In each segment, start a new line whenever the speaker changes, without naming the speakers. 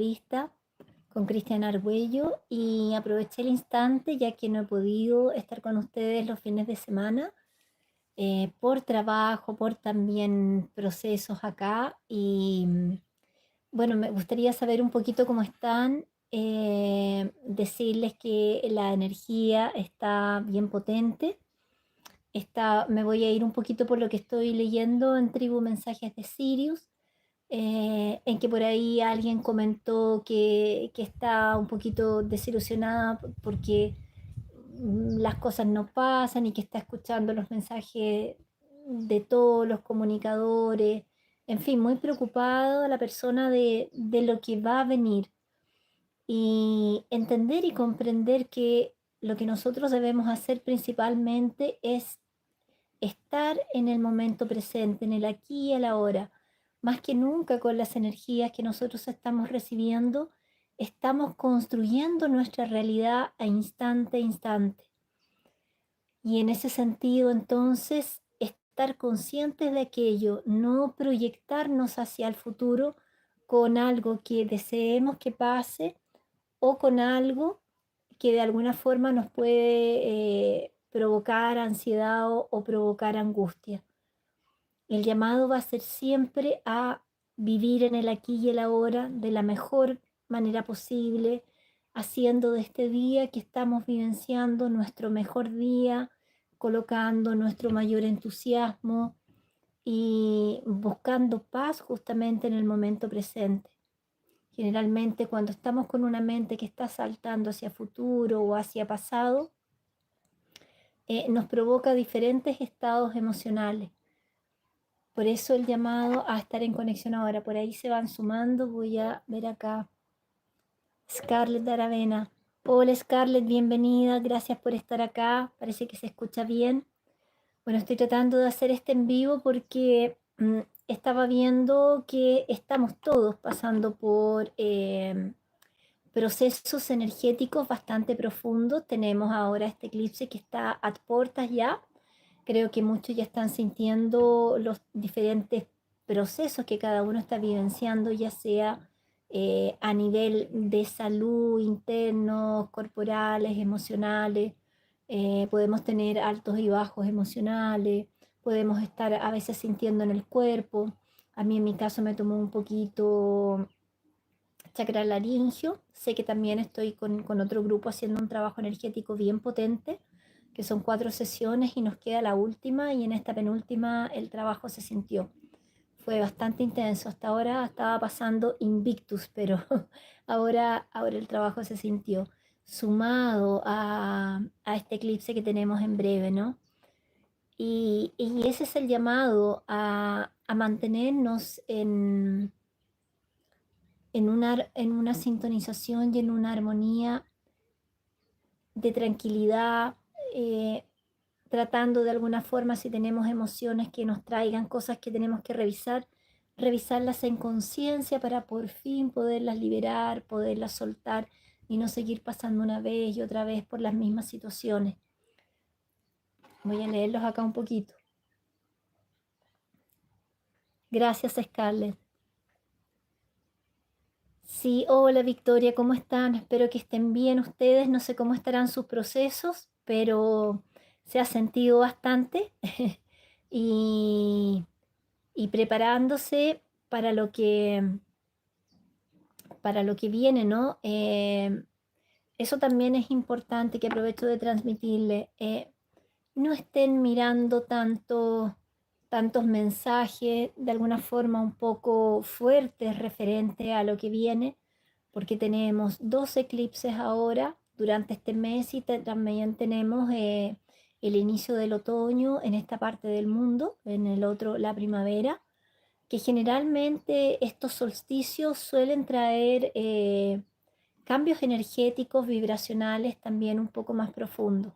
entrevista con Cristian Argüello y aproveché el instante ya que no he podido estar con ustedes los fines de semana por trabajo, por también procesos acá y bueno, me gustaría saber un poquito cómo están, decirles que la energía está bien potente. Me voy a ir un poquito por lo que estoy leyendo en Tribu Mensajes de Sirius, en que por ahí alguien comentó que está un poquito desilusionada porque las cosas no pasan y que está escuchando los mensajes de todos los comunicadores, en fin, muy preocupada la persona de lo que va a venir y entender y comprender que lo que nosotros debemos hacer principalmente es estar en el momento presente, en el aquí y el ahora. Más que nunca con las energías que nosotros estamos recibiendo, estamos construyendo nuestra realidad a instante. Y en ese sentido, entonces, estar conscientes de aquello, no proyectarnos hacia el futuro con algo que deseemos que pase o con algo que de alguna forma nos puede provocar ansiedad o provocar angustia. El llamado va a ser siempre a vivir en el aquí y el ahora de la mejor manera posible, haciendo de este día que estamos vivenciando nuestro mejor día, colocando nuestro mayor entusiasmo y buscando paz justamente en el momento presente. Generalmente cuando estamos con una mente que está saltando hacia futuro o hacia pasado, nos provoca diferentes estados emocionales. Por eso el llamado a estar en conexión ahora. Por ahí se van sumando. Voy a ver acá. Scarlett de Aravena. Hola Scarlett, bienvenida. Gracias por estar acá. Parece que se escucha bien. Bueno, estoy tratando de hacer este en vivo porque estaba viendo que estamos todos pasando por procesos energéticos bastante profundos. Tenemos ahora este eclipse que está a puertas ya. Creo que muchos ya están sintiendo los diferentes procesos que cada uno está vivenciando, ya sea a nivel de salud, internos, corporales, emocionales. Podemos tener altos y bajos emocionales, podemos estar a veces sintiendo en el cuerpo. A mí en mi caso me tomó un poquito chakra laringio. Sé que también estoy con otro grupo haciendo un trabajo energético bien potente, que son 4 sesiones y nos queda la última y en esta penúltima el trabajo se sintió. Fue bastante intenso. Hasta ahora estaba pasando invictus, pero ahora el trabajo se sintió sumado a este eclipse que tenemos en breve, ¿no? Y ese es el llamado a mantenernos en una sintonización y en una armonía de tranquilidad, eh, tratando de alguna forma si tenemos emociones que nos traigan cosas que tenemos que revisar, revisarlas en conciencia para por fin poderlas liberar, poderlas soltar y no seguir pasando una vez y otra vez por las mismas situaciones. Voy a leerlos acá un poquito. Gracias, Scarlett. Sí, hola Victoria, ¿cómo están? Espero que estén bien ustedes. No sé cómo estarán sus procesos, pero se ha sentido bastante y, y preparándose para para lo que viene, ¿no? Eso también es importante que aprovecho de transmitirle. No estén mirando tantos mensajes de alguna forma un poco fuertes referente a lo que viene, porque tenemos 2 eclipses ahora durante este mes y también tenemos el inicio del otoño en esta parte del mundo, en el otro la primavera, que generalmente estos solsticios suelen traer cambios energéticos, vibracionales también un poco más profundos.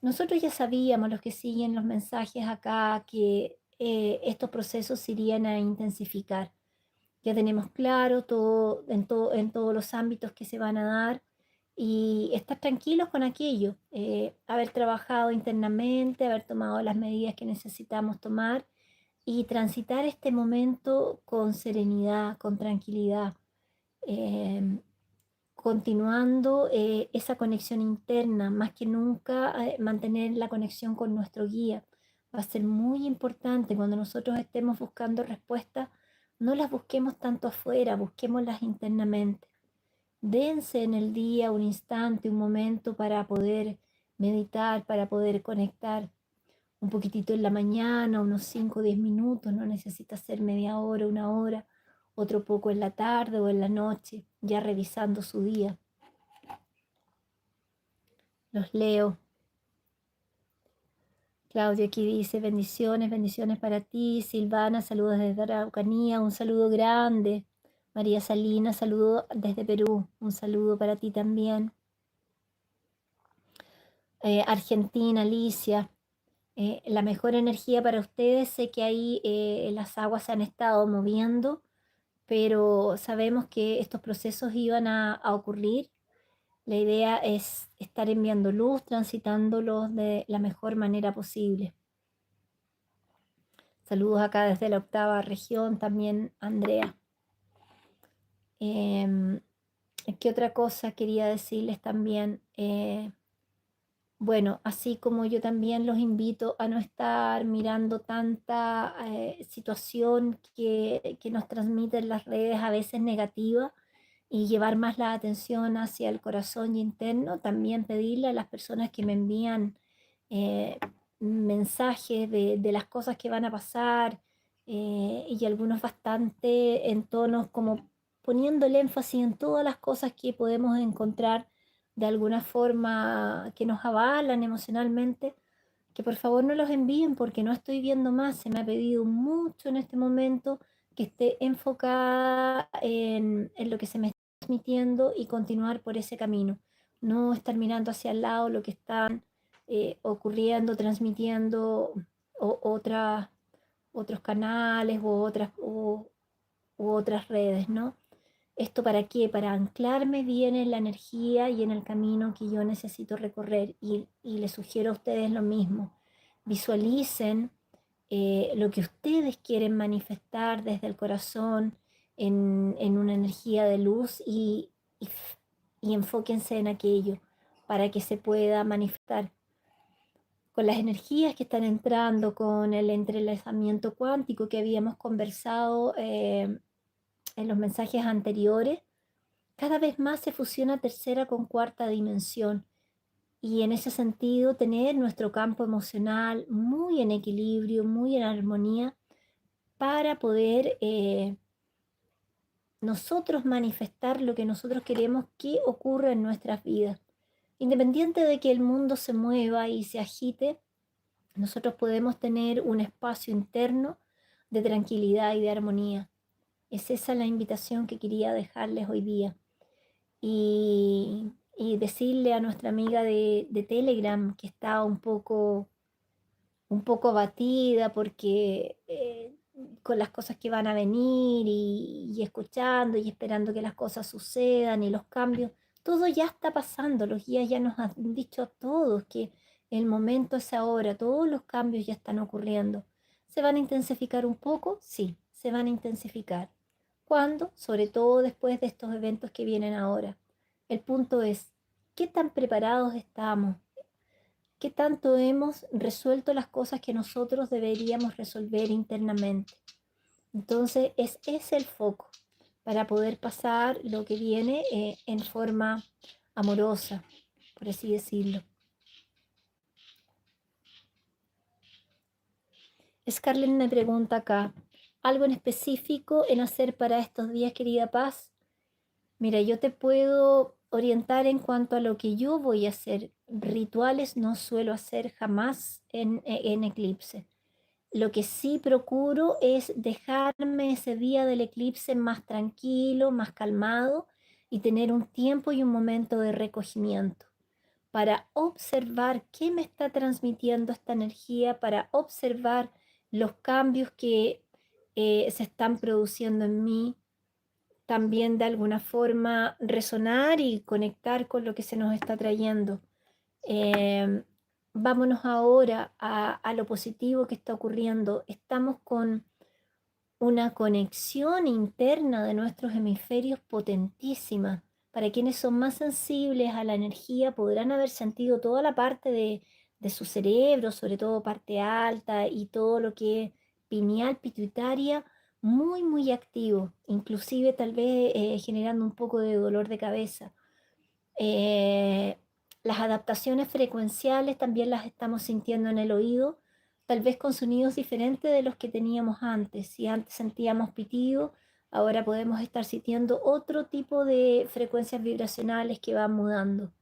Nosotros ya sabíamos, los que siguen los mensajes acá, que estos procesos se irían a intensificar. Ya tenemos claro en todos los ámbitos que se van a dar y estar tranquilos con aquello, haber trabajado internamente, haber tomado las medidas que necesitamos tomar y transitar este momento con serenidad, con tranquilidad. continuando esa conexión interna, más que nunca mantener la conexión con nuestro guía. Va a ser muy importante cuando nosotros estemos buscando respuestas, no las busquemos tanto afuera, busquémoslas internamente. Dense en el día un instante, un momento para poder meditar, para poder conectar un poquitito en la mañana, unos 5 o 10 minutos, no necesita ser media hora, una hora, otro poco en la tarde o en la noche, ya revisando su día. Los leo. Claudia aquí dice bendiciones, bendiciones para ti. Silvana, saludos desde Araucanía, un saludo grande. María Salina, saludo desde Perú, un saludo para ti también. Argentina, Alicia, la mejor energía para ustedes. Sé que ahí las aguas se han estado moviendo, pero sabemos que estos procesos iban a ocurrir. La idea es estar enviando luz, transitándolos de la mejor manera posible. Saludos acá desde la 8ª región, también Andrea. ¿Qué otra cosa quería decirles también? Bueno, así como yo también los invito a no estar mirando tanta situación que nos transmiten las redes a veces negativa y llevar más la atención hacia el corazón interno, también pedirle a las personas que me envían eh, mensajes de las cosas que van a pasar y algunos bastante en tonos como poniendo el énfasis en todas las cosas que podemos encontrar de alguna forma que nos avalan emocionalmente, que por favor no los envíen porque no estoy viendo más. Se me ha pedido mucho en este momento que esté enfocada en lo que se me está transmitiendo y continuar por ese camino. No estar mirando hacia el lado lo que están ocurriendo, transmitiendo otros canales u otras redes, ¿no? ¿Esto para qué? Para anclarme bien en la energía y en el camino que yo necesito recorrer. Y les sugiero a ustedes lo mismo. Visualicen lo que ustedes quieren manifestar desde el corazón en una energía de luz y enfóquense en aquello para que se pueda manifestar. Con las energías que están entrando, con el entrelazamiento cuántico que habíamos conversado en los mensajes anteriores, cada vez más se fusiona tercera con cuarta dimensión y en ese sentido tener nuestro campo emocional muy en equilibrio, muy en armonía para poder nosotros manifestar lo que nosotros queremos que ocurra en nuestras vidas. Independiente de que el mundo se mueva y se agite, nosotros podemos tener un espacio interno de tranquilidad y de armonía. Es esa la invitación que quería dejarles hoy día. Y decirle a nuestra amiga de Telegram que está un poco abatida porque con las cosas que van a venir y escuchando y esperando que las cosas sucedan y los cambios, todo ya está pasando, los guías ya nos han dicho a todos que el momento es ahora, todos los cambios ya están ocurriendo. ¿Se van a intensificar un poco? Sí, se van a intensificar. ¿Cuándo? Sobre todo después de estos eventos que vienen ahora. El punto es, ¿qué tan preparados estamos? ¿Qué tanto hemos resuelto las cosas que nosotros deberíamos resolver internamente? Entonces, es ese el foco para poder pasar lo que viene en forma amorosa, por así decirlo. Scarlett me pregunta acá, ¿algo en específico en hacer para estos días, querida Paz? Mira, yo te puedo orientar en cuanto a lo que yo voy a hacer. Rituales no suelo hacer jamás en eclipse. Lo que sí procuro es dejarme ese día del eclipse más tranquilo, más calmado y tener un tiempo y un momento de recogimiento para observar qué me está transmitiendo esta energía, para observar los cambios que se están produciendo en mí, también de alguna forma resonar y conectar con lo que se nos está trayendo. Eh, Vámonos ahora a lo positivo que está ocurriendo. Estamos con una conexión interna de nuestros hemisferios potentísima. Para quienes son más sensibles a la energía, podrán haber sentido toda la parte de su cerebro, sobre todo parte alta y todo lo que es pineal, pituitaria, muy, muy activo, inclusive tal vez generando un poco de dolor de cabeza. Eh, las adaptaciones frecuenciales también las estamos sintiendo en el oído, tal vez con sonidos diferentes de los que teníamos antes. Si antes sentíamos pitido, ahora podemos estar sintiendo otro tipo de frecuencias vibracionales que van mudando.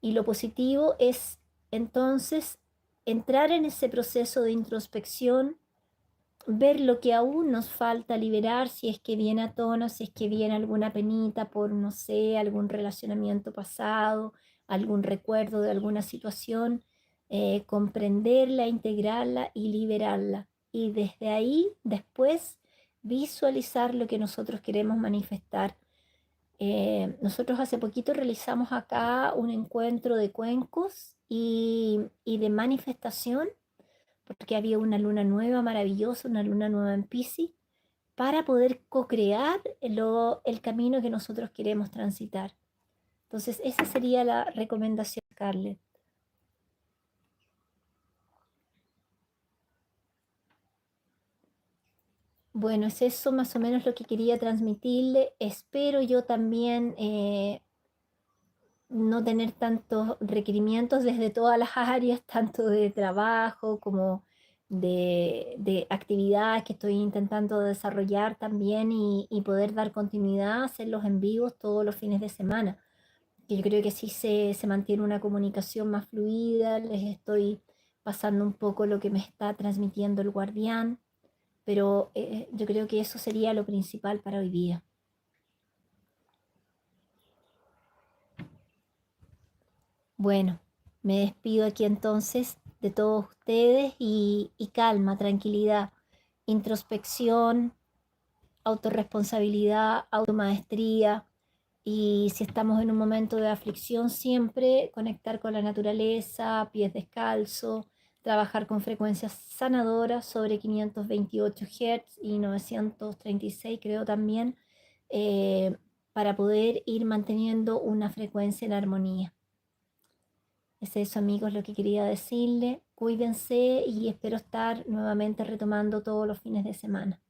Y lo positivo es entonces entrar en ese proceso de introspección, ver lo que aún nos falta liberar, si es que viene a tono, si es que viene alguna penita por, no sé, algún relacionamiento pasado, algún recuerdo de alguna situación, comprenderla, integrarla y liberarla. Y desde ahí, después, visualizar lo que nosotros queremos manifestar. Nosotros hace poquito realizamos acá un encuentro de cuencos y de manifestación porque había una luna nueva maravillosa, una luna nueva en Piscis, para poder co-crear el camino que nosotros queremos transitar. Entonces, esa sería la recomendación, Scarlett. Bueno, es eso más o menos lo que quería transmitirle. Espero yo también no tener tantos requerimientos desde todas las áreas, tanto de trabajo como de actividades que estoy intentando desarrollar también y poder dar continuidad, hacerlos en vivos todos los fines de semana. Que yo creo que sí se mantiene una comunicación más fluida, les estoy pasando un poco lo que me está transmitiendo el guardián, pero yo creo que eso sería lo principal para hoy día. Bueno, me despido aquí entonces de todos ustedes y calma, tranquilidad, introspección, autorresponsabilidad, automaestría y si estamos en un momento de aflicción, siempre conectar con la naturaleza, pies descalzos, trabajar con frecuencias sanadoras sobre 528 Hz y 936 creo también, eh, para poder ir manteniendo una frecuencia en armonía. Es eso, amigos, lo que quería decirle. Cuídense y espero estar nuevamente retomando todos los fines de semana.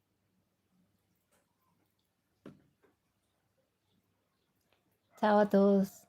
Chao a todos.